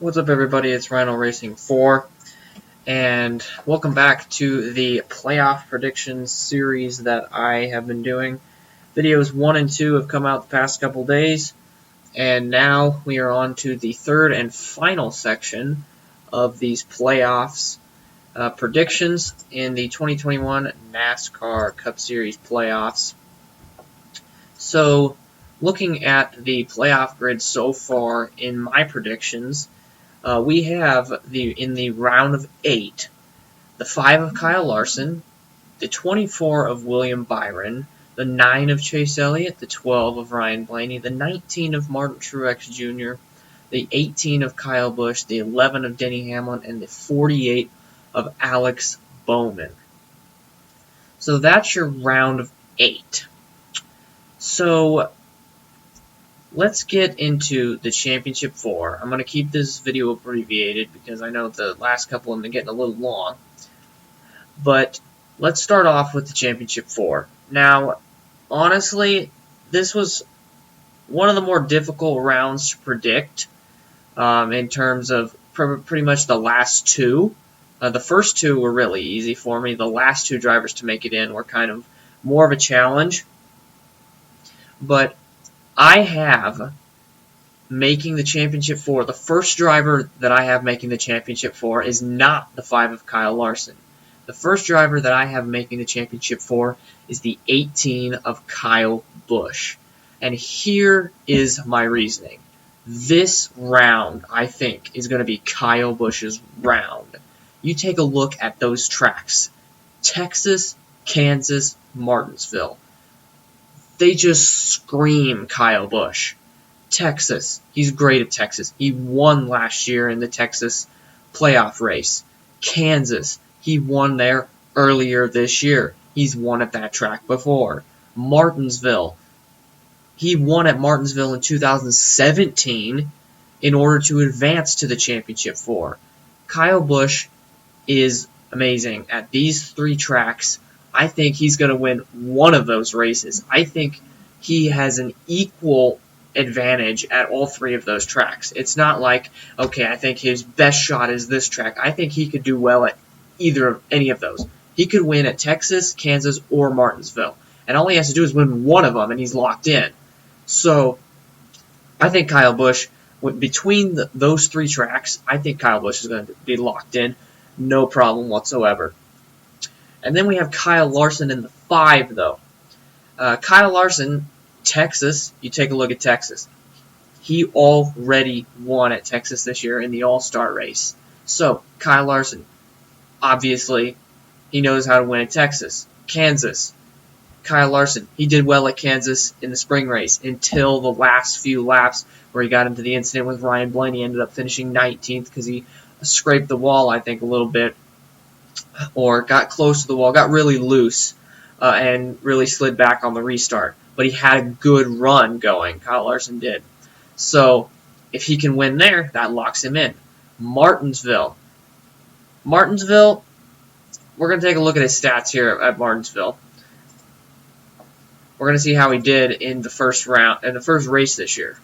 What's up, everybody? It's Rhino Racing 4, and welcome back to the playoff predictions series that I have been doing. Videos 1 and 2 have come out the past couple days, and now we are on to the third and final section of these playoffs predictions in the 2021 NASCAR Cup Series playoffs. So, looking at the playoff grid so far in my predictions, we have in the round of 8, the 5 of Kyle Larson, the 24 of William Byron, the 9 of Chase Elliott, the 12 of Ryan Blaney, the 19 of Martin Truex Jr., the 18 of Kyle Busch, the 11 of Denny Hamlin, and the 48 of Alex Bowman. So that's your round of 8. So let's get into the Championship 4. I'm going to keep this video abbreviated because I know the last couple have been getting a little long. But let's start off with the Championship 4. Now, honestly, this was one of the more difficult rounds to predict in terms of pretty much the last two. The first two were really easy for me. The last two drivers to make it in were kind of more of a challenge. But I have making the Championship 4. The first driver that I have making the Championship 4 is not the 5 of Kyle Larson. The first driver that I have making the Championship 4 is the 18 of Kyle Busch. And here is my reasoning. This round, I think, is going to be Kyle Busch's round. You take a look at those tracks. Texas, Kansas, Martinsville. They just scream Kyle Busch. Texas, he's great at Texas. He won last year in the Texas playoff race. Kansas, he won there earlier this year. He's won at that track before. Martinsville, he won at Martinsville in 2017 in order to advance to the Championship 4. Kyle Busch is amazing at these three tracks. I think he's going to win one of those races. I think he has an equal advantage at all three of those tracks. It's not like, okay, I think his best shot is this track. I think he could do well at any of those. He could win at Texas, Kansas, or Martinsville. And all he has to do is win one of them, and he's locked in. So, I think Kyle Busch, between those three tracks, I think Kyle Busch is going to be locked in. No problem whatsoever. And then we have Kyle Larson in the 5, though. Kyle Larson, Texas, you take a look at Texas. He already won at Texas this year in the All-Star race. So, Kyle Larson, obviously, he knows how to win at Texas. Kansas, Kyle Larson, he did well at Kansas in the spring race until the last few laps where he got into the incident with Ryan Blaney. He ended up finishing 19th because he scraped the wall, I think, a little bit, or got close to the wall, got really loose, and really slid back on the restart. But he had a good run going. Kyle Larson did. So, if he can win there, that locks him in. Martinsville, we're going to take a look at his stats here at Martinsville. We're going to see how he did in the first round, in the first race this year.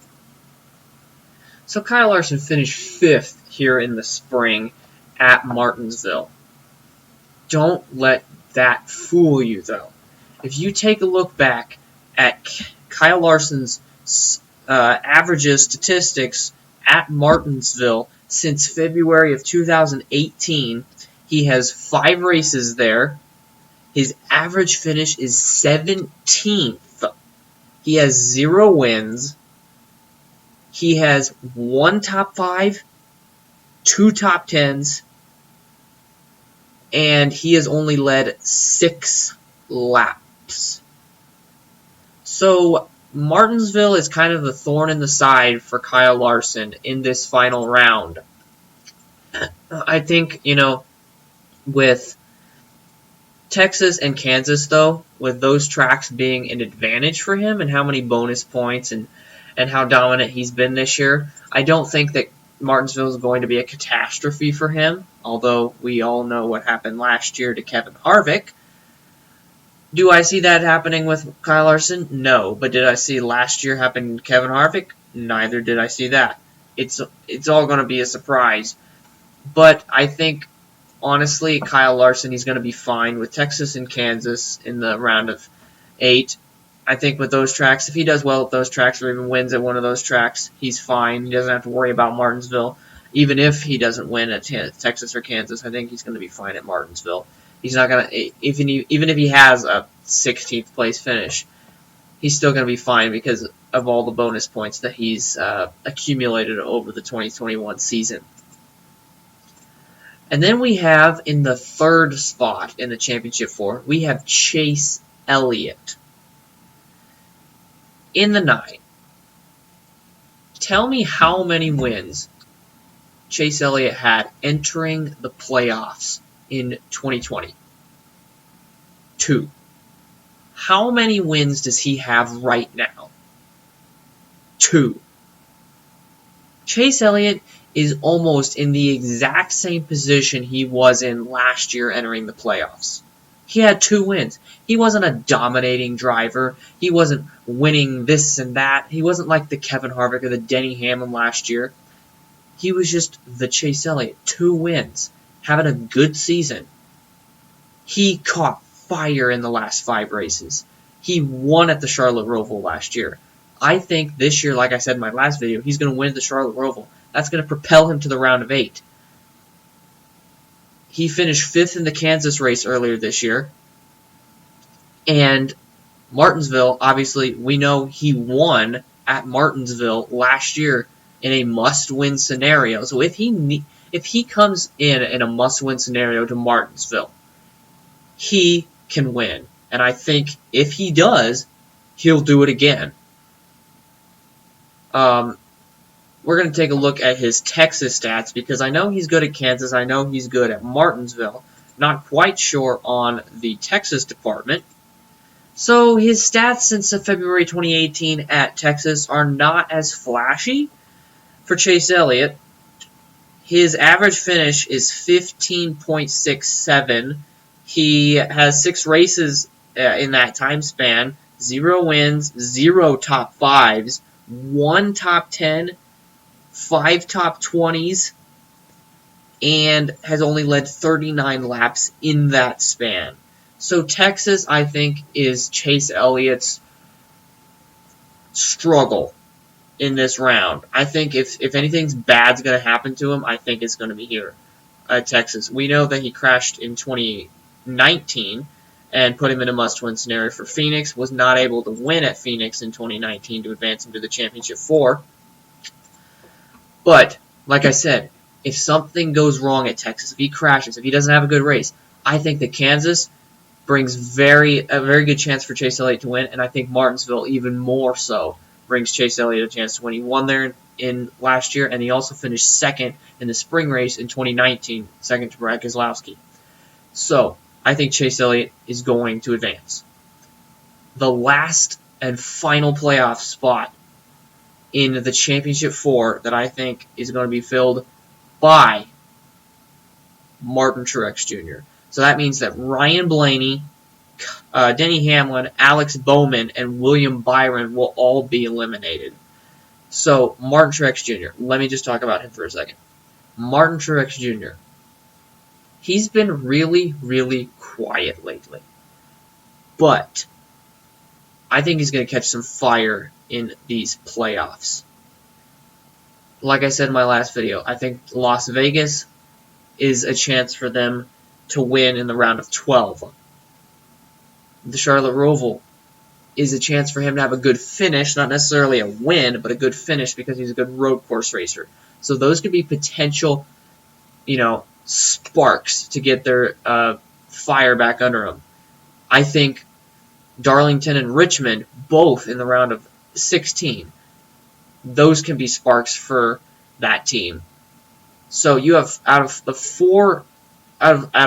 So, Kyle Larson finished 5th here in the spring at Martinsville. Don't let that fool you, though. If you take a look back at Kyle Larson's averages, statistics at Martinsville since February of 2018, he has 5 races there. His average finish is 17th. He has 0 wins. He has 1 top 5, 2 top 10s, and he has only led 6 laps. So, Martinsville is kind of the thorn in the side for Kyle Larson in this final round. I think, with Texas and Kansas, though, with those tracks being an advantage for him and how many bonus points and how dominant he's been this year, I don't think that Martinsville is going to be a catastrophe for him, although we all know what happened last year to Kevin Harvick. Do I see that happening with Kyle Larson? No. But did I see last year happen to Kevin Harvick? Neither did I see that. it's all going to be a surprise. But I think, honestly, Kyle Larson, he's going to be fine with Texas and Kansas in the round of 8. I think with those tracks, if he does well at those tracks or even wins at one of those tracks, he's fine. He doesn't have to worry about Martinsville. Even if he doesn't win at Texas or Kansas, I think he's going to be fine at Martinsville. He's not going to, even if he has a 16th place finish, he's still going to be fine because of all the bonus points that he's accumulated over the 2021 season. And then we have in the 3rd spot in the Championship 4, we have Chase Elliott. In the 9. Tell me how many wins Chase Elliott had entering the playoffs in 2020. 2. How many wins does he have right now? 2. Chase Elliott is almost in the exact same position he was in last year entering the playoffs. He had 2 wins. He wasn't a dominating driver. He wasn't winning this and that. He wasn't like the Kevin Harvick or the Denny Hamlin last year. He was just the Chase Elliott. 2 wins. Having a good season. He caught fire in the last 5 races. He won at the Charlotte Roval last year. I think this year, like I said in my last video, he's going to win at the Charlotte Roval. That's going to propel him to the round of 8. He finished 5th in the Kansas race earlier this year. And Martinsville, obviously, we know he won at Martinsville last year in a must-win scenario. So if he comes in a must-win scenario to Martinsville, he can win. And I think if he does, he'll do it again. We're going to take a look at his Texas stats because I know he's good at Kansas. I know he's good at Martinsville. Not quite sure on the Texas department. So his stats since February 2018 at Texas are not as flashy for Chase Elliott. His average finish is 15.67. He has 6 races in that time span, 0 wins, 0 top 5s, 1 top 10, 5 top 20s, and has only led 39 laps in that span. So Texas, I think, is Chase Elliott's struggle in this round. I think if anything bad's going to happen to him, I think it's going to be here at Texas. We know that he crashed in 2019 and put him in a must-win scenario for Phoenix, was not able to win at Phoenix in 2019 to advance him to the Championship 4. But, like I said, if something goes wrong at Texas, if he crashes, if he doesn't have a good race, I think that Kansas brings a very good chance for Chase Elliott to win, and I think Martinsville even more so brings Chase Elliott a chance to win. He won there in last year, and he also finished 2nd in the spring race in 2019, 2nd to Brad Keselowski. So, I think Chase Elliott is going to advance. The last and final playoff spot in the Championship 4 that I think is going to be filled by Martin Truex Jr. So that means that Ryan Blaney, Denny Hamlin, Alex Bowman, and William Byron will all be eliminated. So Martin Truex Jr., let me just talk about him for a second. Martin Truex Jr., he's been really, really quiet lately. But I think he's going to catch some fire in these playoffs. Like I said in my last video, I think Las Vegas is a chance for them to win in the round of 12. The Charlotte Roval is a chance for him to have a good finish, not necessarily a win, but a good finish because he's a good road course racer. So those could be potential, sparks to get their fire back under them. I think Darlington and Richmond, both in the round of 16, those can be sparks for that team. So you have out of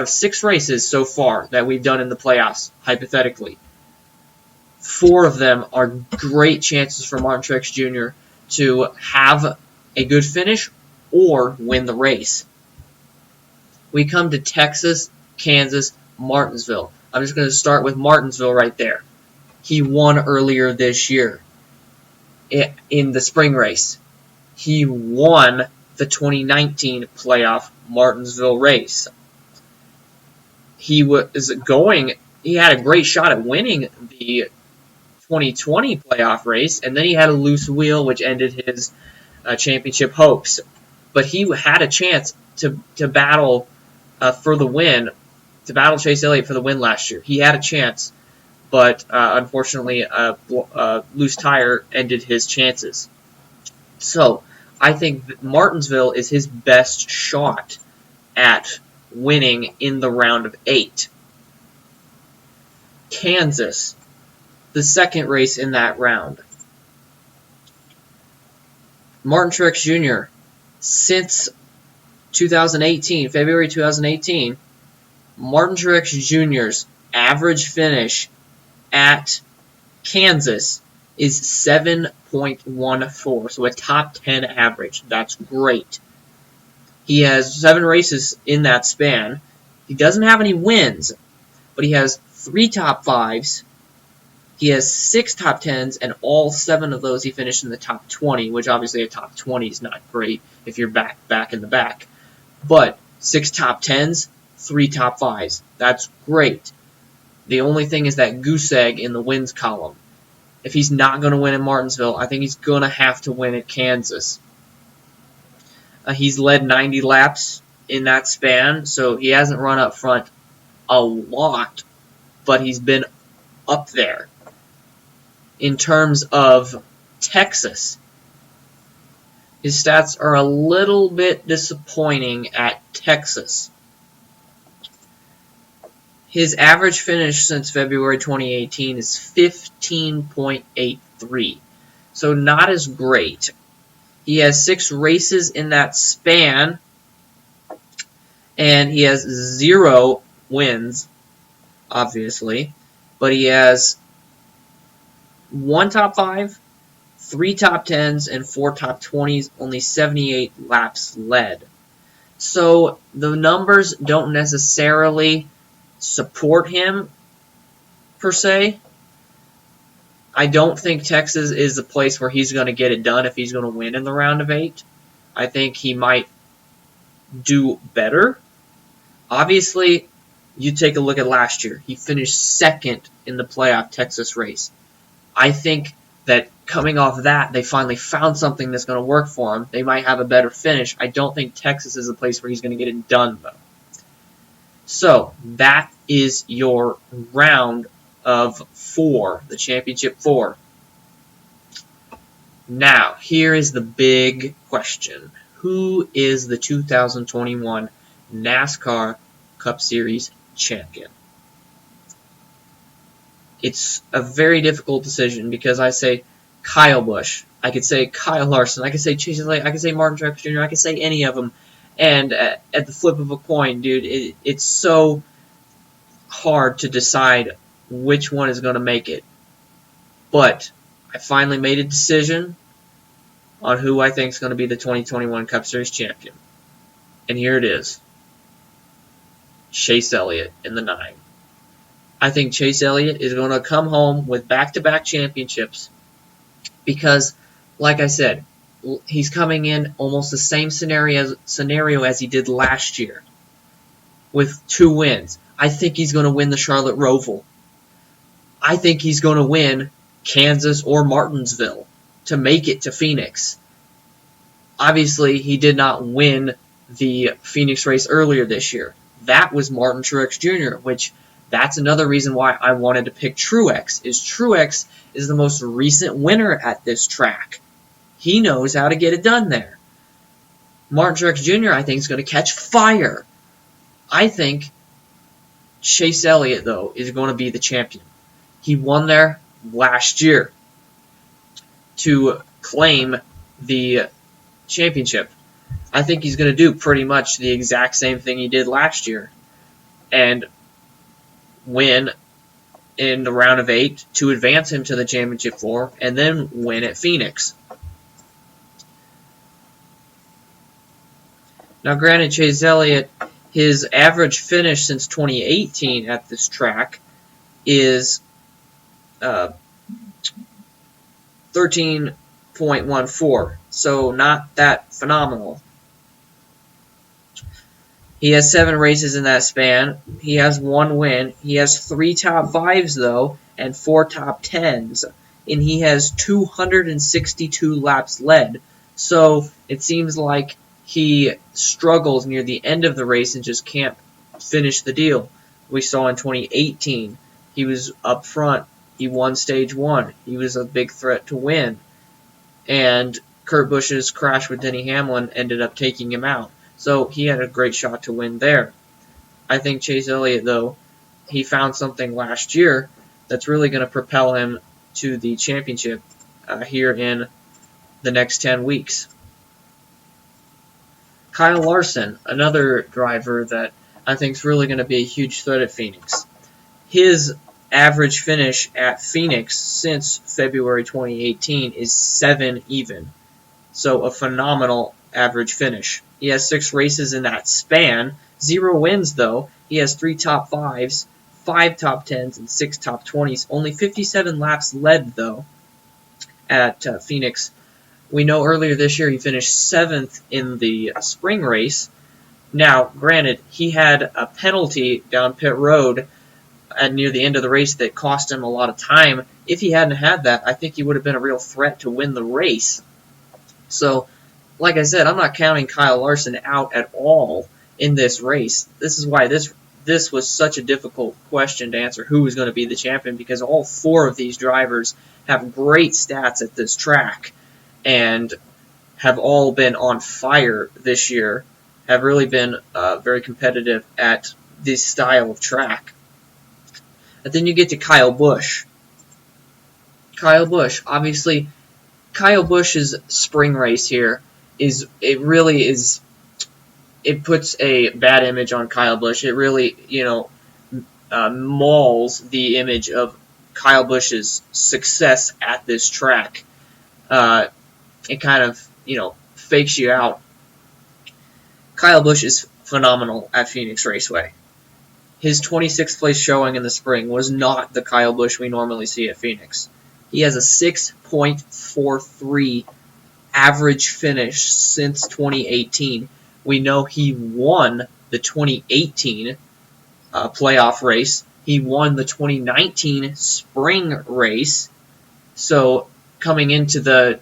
6 races so far that we've done in the playoffs, hypothetically, 4 of them are great chances for Martin Truex Jr. to have a good finish or win the race. We come to Texas, Kansas, Martinsville. I'm just going to start with Martinsville right there. He won earlier this year in the spring race. he won the 2019 playoff Martinsville race. He had a great shot at winning the 2020 playoff race, and then he had a loose wheel, which ended his championship hopes. But he had a chance to battle for the win, to battle Chase Elliott for the win last year. He had a chance, but unfortunately, a loose tire ended his chances. So I think that Martinsville is his best shot at winning in the round of 8. Kansas, the second race in that round. Martin Truex Jr., since 2018, February 2018, Martin Truex Jr.'s average finish at Kansas is 7.14, so a top 10 average. That's great. He has 7 races in that span. He doesn't have any wins, but he has 3 top 5s. He has 6 top 10s, and all 7 of those he finished in the top 20, which obviously a top 20 is not great if you're back in the back. But 6 top 10s, 3 top 5s. That's great. The only thing is that goose egg in the wins column. If he's not going to win in Martinsville, I think he's going to have to win at Kansas. He's led 90 laps in that span, so he hasn't run up front a lot, but he's been up there. In terms of Texas, his stats are a little bit disappointing at Texas. His average finish since February 2018 is 15.83, so not as great. He has 6 races in that span, and he has 0 wins, obviously, but he has 1 top 5, 3 top 10s, and 4 top 20s, only 78 laps led. So the numbers don't necessarily support him, per se. I don't think Texas is the place where he's going to get it done if he's going to win in the round of 8. I think he might do better. Obviously, you take a look at last year. He finished 2nd in the playoff Texas race. I think that coming off that, they finally found something that's going to work for him. They might have a better finish. I don't think Texas is the place where he's going to get it done, though. So, that is your round of 4, the championship 4. Now, here is the big question. Who is the 2021 NASCAR Cup Series champion? It's a very difficult decision because I say Kyle Busch, I could say Kyle Larson, I could say Chase Elliott, I could say Martin Truex Jr., I could say any of them. And at the flip of a coin, dude, it's so hard to decide which one is going to make it. But I finally made a decision on who I think is going to be the 2021 Cup Series champion. And here it is. Chase Elliott in the 9. I think Chase Elliott is going to come home with back-to-back championships because, like I said, he's coming in almost the same scenario as he did last year with 2 wins. I think he's going to win the Charlotte Roval. I think he's going to win Kansas or Martinsville to make it to Phoenix. Obviously, he did not win the Phoenix race earlier this year. That was Martin Truex Jr., which that's another reason why I wanted to pick Truex, is Truex is the most recent winner at this track. He knows how to get it done there. Martin Truex Jr., I think, is going to catch fire. I think Chase Elliott, though, is going to be the champion. He won there last year to claim the championship. I think he's going to do pretty much the exact same thing he did last year and win in the round of 8 to advance him to the championship 4 and then win at Phoenix. Now, granted, Chase Elliott, his average finish since 2018 at this track is 13 .14, so not that phenomenal. He has 7 races in that span. He has 1 win. He has 3 top 5s, though, and 4 top 10s. And he has 262 laps led. So it seems like he struggles near the end of the race and just can't finish the deal. We saw in 2018, he was up front. He won stage 1. He was a big threat to win. And Kurt Busch's crash with Denny Hamlin ended up taking him out. So he had a great shot to win there. I think Chase Elliott, though, he found something last year that's really going to propel him to the championship here in the next 10 weeks. Kyle Larson, another driver that I think is really going to be a huge threat at Phoenix. His average finish at Phoenix since February 2018 is 7 even. So a phenomenal average finish. He has 6 races in that span, 0 wins though. He has 3 top 5s, 5 top 10s, and 6 top 20s. Only 57 laps led though at Phoenix. We know earlier this year he finished 7th in the spring race. Now, granted, he had a penalty down pit road near the end of the race that cost him a lot of time. If he hadn't had that, I think he would have been a real threat to win the race. So, like I said, I'm not counting Kyle Larson out at all in this race. This is why this was such a difficult question to answer, who is going to be the champion, because all 4 of these drivers have great stats at this track and have all been on fire this year, have really been very competitive at this style of track. And then you get to Kyle Busch. Kyle Busch, obviously, Kyle Busch's spring race here it puts a bad image on Kyle Busch. It really, mauls the image of Kyle Busch's success at this track. It kind of, fakes you out. Kyle Busch is phenomenal at Phoenix Raceway. His 26th place showing in the spring was not the Kyle Busch we normally see at Phoenix. He has a 6.43 average finish since 2018. We know he won the 2018 playoff race. He won the 2019 spring race. So coming into the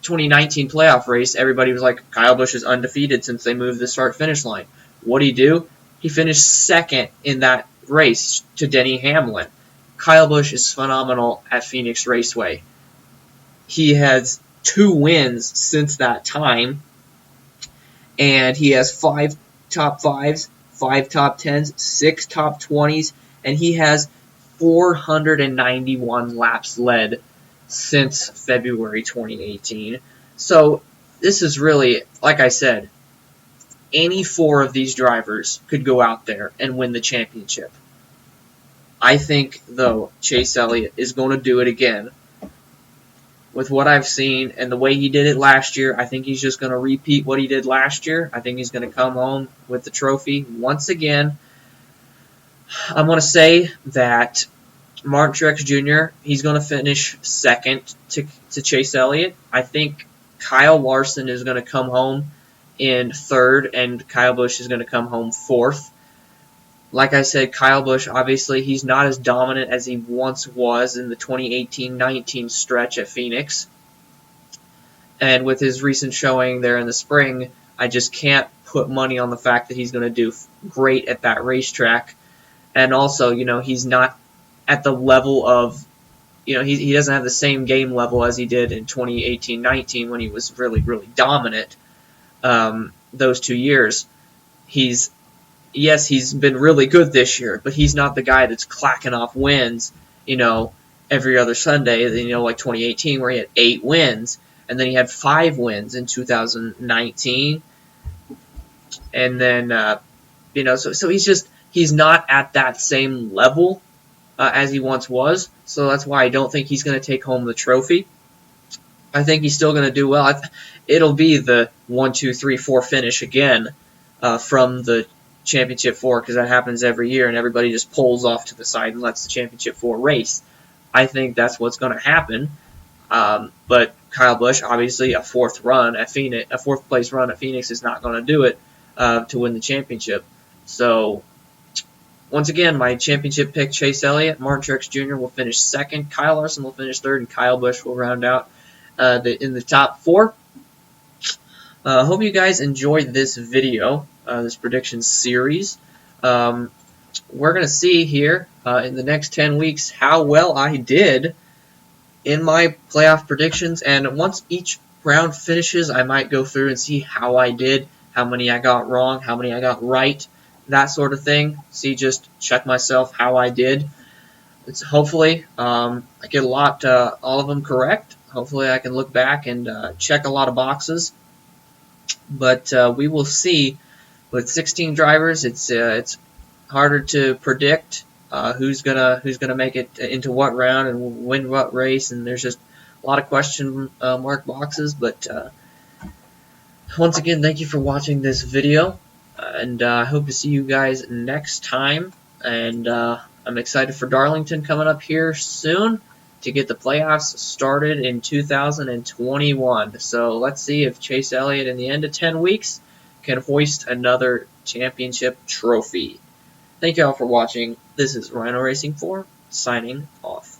2019 playoff race, everybody was like, Kyle Busch is undefeated since they moved the start-finish line. What did he do? He finished 2nd in that race to Denny Hamlin. Kyle Busch is phenomenal at Phoenix Raceway. He has 2 wins since that time, and he has 5 top 5s, 5 top 10s, 6 top 20s, and he has 491 laps led since February 2018. So this is really, like I said, any 4 of these drivers could go out there and win the championship. I think, though, Chase Elliott is going to do it again. With what I've seen and the way he did it last year, I think he's just going to repeat what he did last year. I think he's going to come home with the trophy once again. I'm going to say that Martin Truex Jr., he's going to finish 2nd to Chase Elliott. I think Kyle Larson is going to come home in 3rd, and Kyle Busch is going to come home 4th. Like I said, Kyle Busch, obviously, he's not as dominant as he once was in the 2018-19 stretch at Phoenix. And with his recent showing there in the spring, I just can't put money on the fact that he's going to do great at that racetrack. And also, he's not at the level of, he doesn't have the same game level as he did in 2018-19 when he was really, really dominant those 2 years. Yes, he's been really good this year, but he's not the guy that's clacking off wins, every other Sunday, like 2018 where he had 8 wins, and then he had 5 wins in 2019. And then, so he's not at that same level as he once was. So that's why I don't think he's going to take home the trophy. I think he's still going to do well. It'll be the 1, 2, 3, 4 finish again from the Championship 4, because that happens every year and everybody just pulls off to the side and lets the Championship 4 race. I think that's what's going to happen. But Kyle Busch, obviously a fourth place run at Phoenix is not going to do it to win the championship. So once again, my championship pick, Chase Elliott. Martin Truex Jr. will finish second. Kyle Larson will finish third, and Kyle Busch will round out in the top four. Hope you guys enjoyed this video, this prediction series. We're going to see here in the next 10 weeks how well I did in my playoff predictions. And once each round finishes, I might go through and see how I did, how many I got wrong, how many I got right, that sort of thing. See, just check myself how I did. It's hopefully I get all of them correct. Hopefully I can look back and check a lot of boxes. But we will see. With 16 drivers, it's harder to predict who's gonna make it into what round and win what race, and there's just a lot of question mark boxes. But once again, thank you for watching this video, and I hope to see you guys next time. And I'm excited for Darlington coming up here soon to get the playoffs started in 2021. So let's see if Chase Elliott in the end of 10 weeks can hoist another championship trophy. Thank you all for watching. This is Rhino Racing 4 signing off.